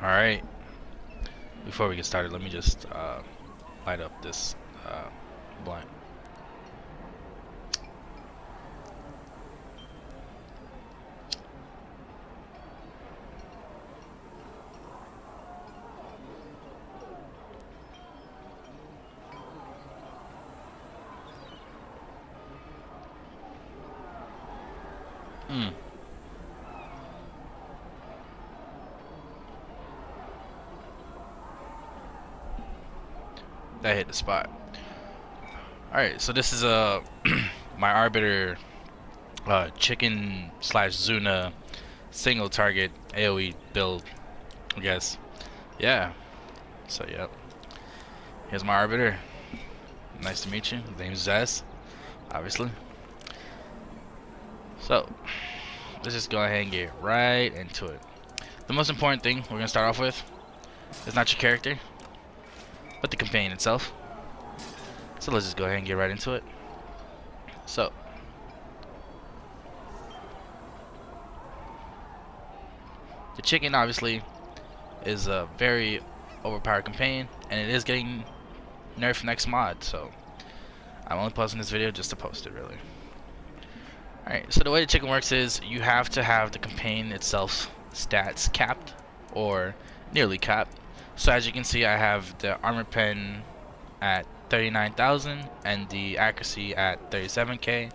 Alright, before we get started, let me just light up this blunt. That hit the spot. Alright, so this is my Arbiter chicken slash Xuna single target AoE build, I guess. Yeah. So yep. Here's my Arbiter. Nice to meet you. His name's Zez, obviously. So let's just go ahead and get right into it. The most important thing we're gonna start off with is not your character, but the companion itself. So let's just go ahead and get right into it. So the chicken obviously is a very overpowered companion, and it is getting nerfed next mod, so I'm only posting this video just to post it, really. Alright, so the way the chicken works is you have to have the companion itself stats capped or nearly capped. So as you can see, I have the armor pen at 39,000 and the accuracy at 37k.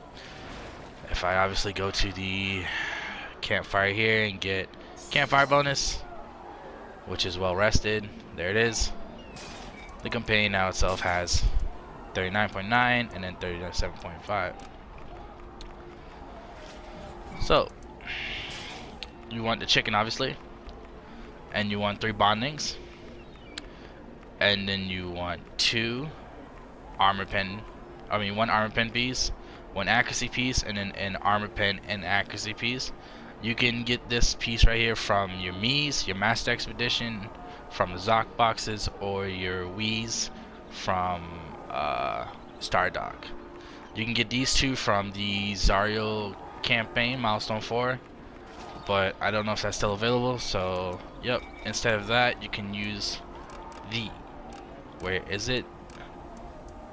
If I obviously go to the campfire here and get campfire bonus, which is well rested, there it is. The companion now itself has 39.9 and then 37.5. So you want the chicken obviously, and you want 3 bondings, and then you want 1 armor pen piece, 1 accuracy piece, and then an armor pen and accuracy piece. You can get this piece right here from your Mii's, your Master Expedition, from the Zoc boxes, or your Wii's from Stardock. You can get these 2 from the Zariel campaign, milestone 4, but I don't know if that's still available, so yep, instead of that you can use where is it?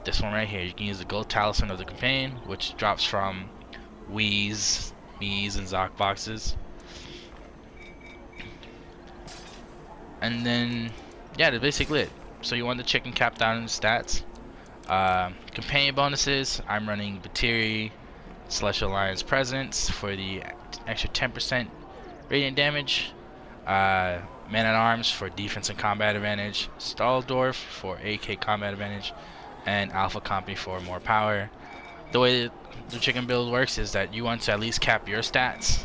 This one right here. You can use the gold talisman of the companion, which drops from Wii's, Mii's, and Zoc boxes. And then yeah, that's basically it. So you want the chicken capped down in the stats. Companion bonuses, I'm running Batiri, Celestial Alliance Presence for the extra 10% radiant damage, Man at Arms for defense and combat advantage, Staldorf for AK combat advantage, and Alpha Compy for more power. The way the chicken build works is that you want to at least cap your stats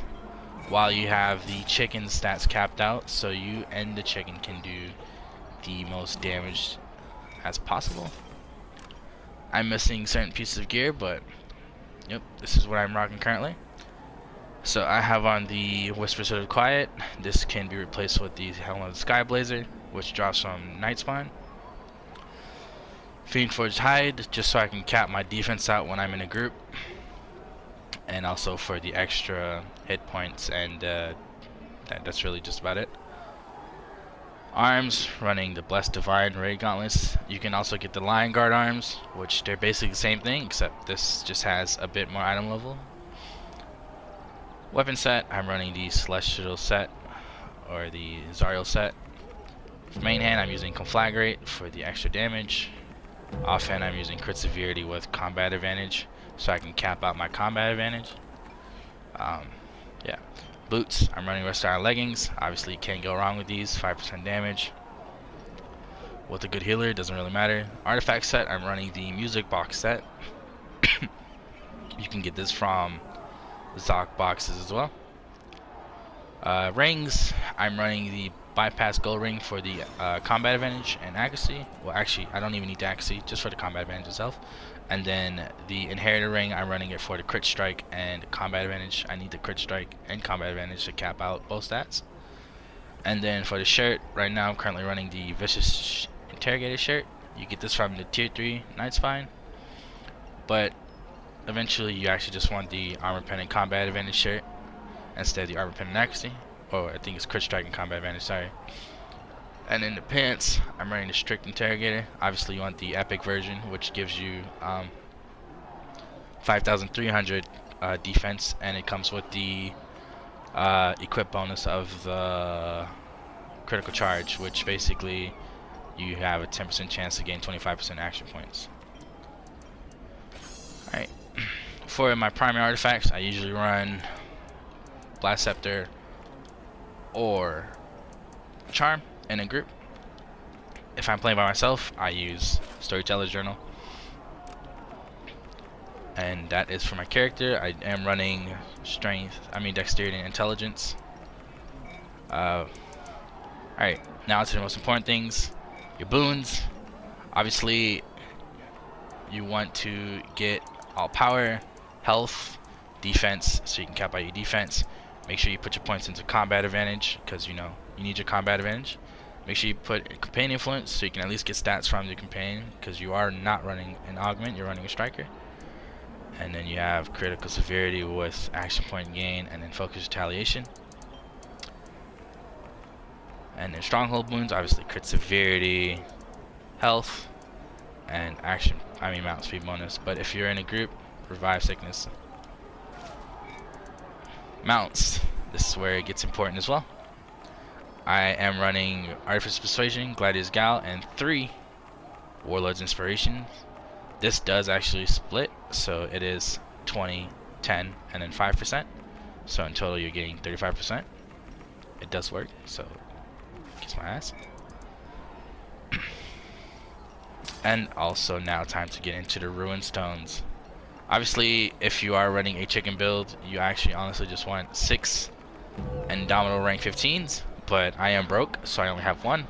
while you have the chicken stats capped out, so you and the chicken can do the most damage as possible. I'm missing certain pieces of gear, but yep, this is what I'm rocking currently. So I have on the Whispers of the Quiet. This can be replaced with the Helm of the Skyblazer, which drops from Nightspawn. Fiend Forged Hide, just so I can cap my defense out when I'm in a group, and also for the extra hit points, and that's really just about it. Arms, running the Blessed Divine Ray Gauntlets. You can also get the Lion Guard arms, which they're basically the same thing, except this just has a bit more item level. Weapon set, I'm running the Celestial set, or the Zariel set. For main hand, I'm using Conflagrate for the extra damage. Offhand, I'm using Crit Severity with combat advantage, so I can cap out my combat advantage. Yeah. Boots, I'm running Rest Iron Leggings. Obviously, you can't go wrong with these. 5% damage. With a good healer, it doesn't really matter. Artifact set, I'm running the Music Box set. You can get this from Zoc boxes as well. Rings, I'm running the Bypass Gold Ring for the combat advantage and accuracy. Well, actually, I don't even need the accuracy, just for the combat advantage itself. And then the Inheritor Ring, I'm running it for the Crit Strike and combat advantage. I need the Crit Strike and combat advantage to cap out both stats. And then for the shirt, right now I'm currently running the Vicious Interrogator shirt. You get this from the Tier 3 Nightspine. But eventually you actually just want the Armor Pen and combat advantage shirt instead of the Armor Pen and accuracy. Or I think it's Crit Strike and combat advantage, sorry. And in the pants, I'm running the strict interrogator. Obviously you want the epic version, which gives you 5,300 defense, and it comes with the equip bonus of the critical charge, which basically you have a 10% chance to gain 25% action points. Alright, for my primary artifacts, I usually run Blast Scepter or Charm in a group. If I'm playing by myself, I use Storyteller's Journal. And that is for my character. I am running Dexterity and Intelligence. Alright, now to the most important things. Your boons. Obviously, you want to get all power, health, defense, so you can cap out your defense. Make sure you put your points into combat advantage, because you need your combat advantage. Make sure you put companion influence, so you can at least get stats from your companion, because you are not running an augment, you're running a striker. And then you have critical severity with action point gain, and then focus retaliation. And then stronghold wounds, obviously crit severity, health, and mount speed bonus. But if you're in a group, revive sickness. Mounts, this is where it gets important as well. I am running Artificer's Persuasion, Gladiator's Gal, and 3 Warlord's Inspiration. This does actually split, so it is 20, 10, and then 5%. So in total you're getting 35%. It does work, so kiss my ass. And also now time to get into the Ruin Stones. Obviously, if you are running a chicken build, you actually honestly just want 6 Indomitable rank 15s, but I am broke, so I only have 1.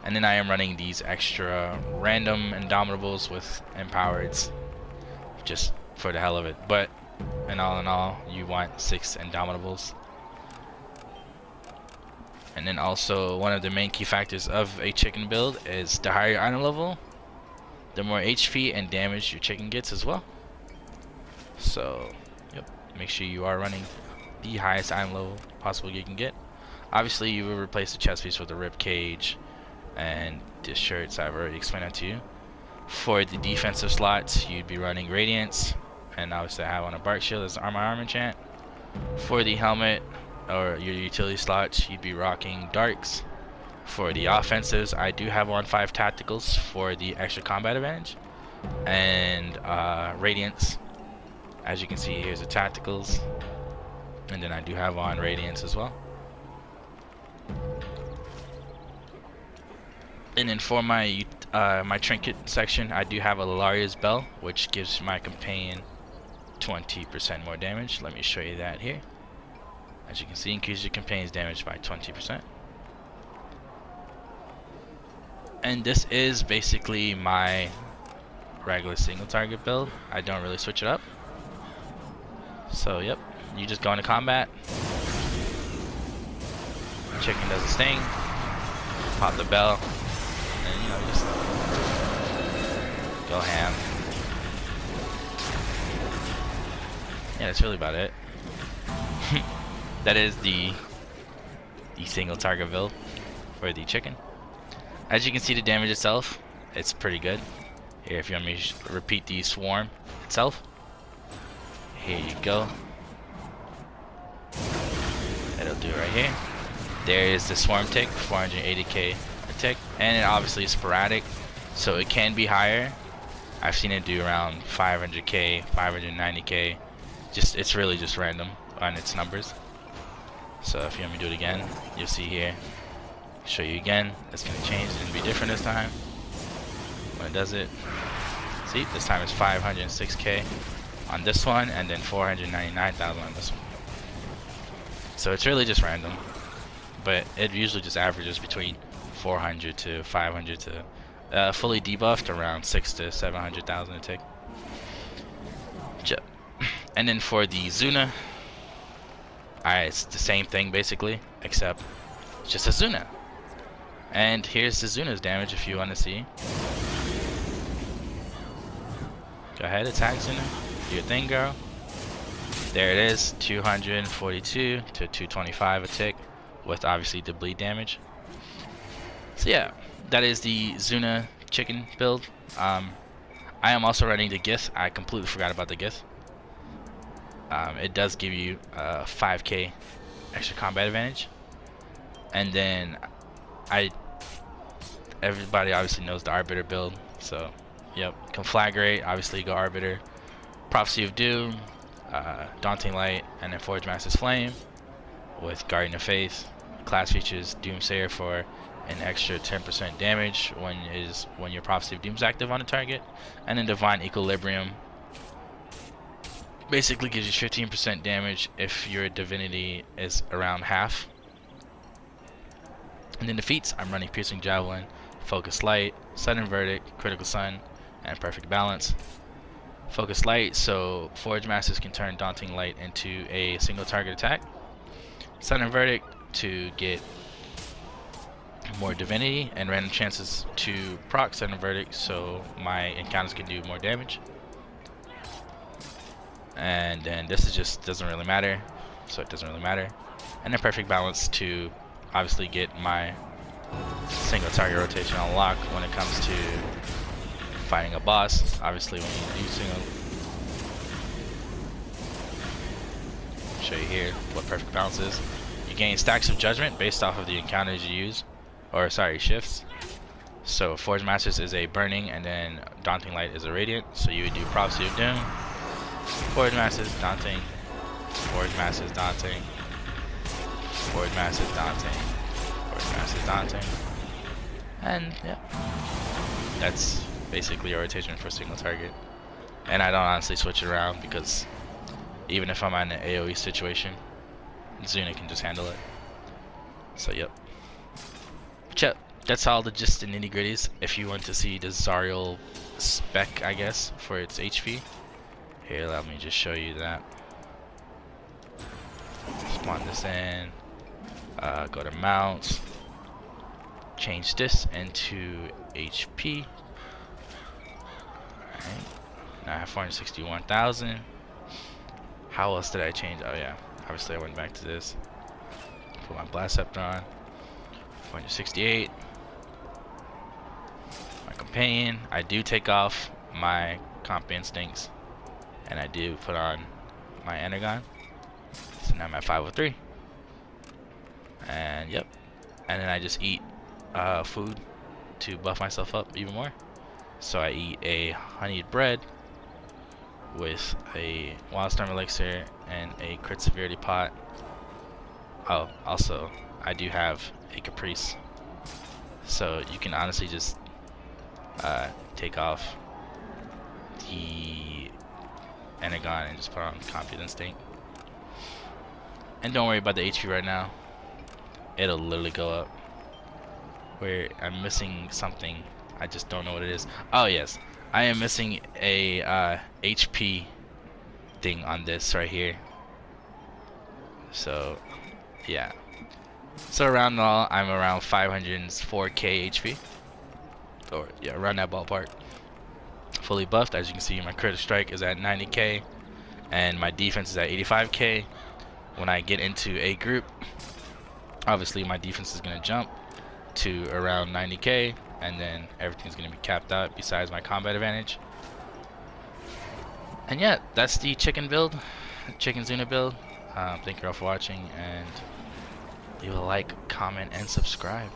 And then I am running these extra random Indomitables with Empowereds, just for the hell of it. But in all, you want 6 Indomitables. And then also, one of the main key factors of a chicken build is the higher your item level, the more HP and damage your chicken gets as well. So, yep, make sure you are running the highest item level possible you can get. Obviously, you will replace the chest piece with a rib cage and the shirts. I've already explained that to you. For the defensive slots, you'd be running Radiance, and obviously I have on a Bark Shield as armor enchant. For the helmet or your utility slots, you'd be rocking Darks. For the offensives, I do have on 5 tacticals for the extra combat advantage, and Radiance. As you can see, here's the tacticals, and then I do have on Radiance as well. And then for my my trinket section, I do have a Laria's Bell, which gives my companion 20% more damage. Let me show you that here. As you can see, increases your companion's damage by 20%. And this is basically my regular single target build. I don't really switch it up. So yep, you just go into combat. Chicken does its thing. Pop the bell. And just go ham. Yeah, that's really about it. That is the single target build for the chicken. As you can see, the damage itself, it's pretty good. Here, if you want me to repeat the swarm itself, here you go. It'll do it right here. There is the swarm tick, 480k a tick, and it obviously is sporadic, so it can be higher. I've seen it do around 500k, 590k. It's really just random on its numbers. So if you want me to do it again, you'll see here. Show you again. It's gonna change. It's gonna be different this time when it does it. See, this time it's 506k on this one, and then 499,000 on this one. So it's really just random, but it usually just averages between 400 to 500 to fully debuffed around 600 to 700,000 a tick. And then for the Xuna, it's the same thing basically, except it's just a Xuna. And here's the Xuna's damage if you want to see. Go ahead, attack Xuna. Do your thing, girl. There it is, 242 to 225 a tick, with obviously the bleed damage. So yeah, that is the Xuna chicken build. I am also running the Gith. I completely forgot about the Gith. It does give you 5k extra combat advantage. And then everybody obviously knows the Arbiter build. So yep, Conflagrate, obviously go Arbiter. Prophecy of Doom, Daunting Light, and then Forge Master's Flame with Guardian of Faith. Class features Doomsayer for an extra 10% damage when your Prophecy of Doom is active on a target, and then Divine Equilibrium basically gives you 15% damage if your divinity is around half. And then defeats, I'm running Piercing Javelin, Focus Light, Sudden Verdict, Critical Sun, and Perfect Balance. Focus Light, so Forge Masters can turn Daunting Light into a single target attack. Sudden Verdict to get more divinity and random chances to proc Sudden Verdict, so my encounters can do more damage. And then this is just doesn't really matter, so it doesn't really matter. And then Perfect Balance to obviously get my single target rotation on lock when it comes to fighting a boss. Obviously when you do single, I'll show you here what Perfect Balance is. You gain stacks of judgment based off of the encounters you use, or sorry, shifts. So Forge Masters is a burning, and then Daunting Light is a radiant. So you would do Prophecy of Doom, Forge Masters, Daunting, Forge Masters, Daunting, Forge Masters, Daunting, Forge Masters, Daunting, and yeah, that's basically a rotation for a single target. And I don't honestly switch it around because even if I'm in an AoE situation, Xuna can just handle it. So yep. But yep, that's all the just nitty gritties. If you want to see the Zariel spec, I guess, for its HP, here, let me just show you that. Spawn this in, go to mounts, change this into HP. Alright, now I have 461,000. How else did I change? Oh yeah, obviously I went back to this. Put my Blast Scepter on. 468. My Companion. I do take off my Comp Instincts, and I do put on my Energon. So now I'm at 503. And yep. And then I just eat food to buff myself up even more. So I eat a honeyed bread with a Wildstorm Elixir and a Crit Severity pot. Oh, also, I do have a Caprice. So you can honestly just take off the Energon and just put on Comp Instinct. And don't worry about the HP right now. It'll literally go up. Where I'm missing something. I just don't know what it is. Oh yes, I am missing a HP thing on this right here. So yeah. So around all, I'm around 504k HP. Or yeah, around that ballpark. Fully buffed. As you can see, my critical strike is at 90k, and my defense is at 85k. When I get into a group, obviously my defense is gonna jump to around 90k, and then everything's gonna be capped out besides my combat advantage. And yeah, that's the chicken build, chicken Xuna build. Thank you all for watching, and leave a like, comment, and subscribe.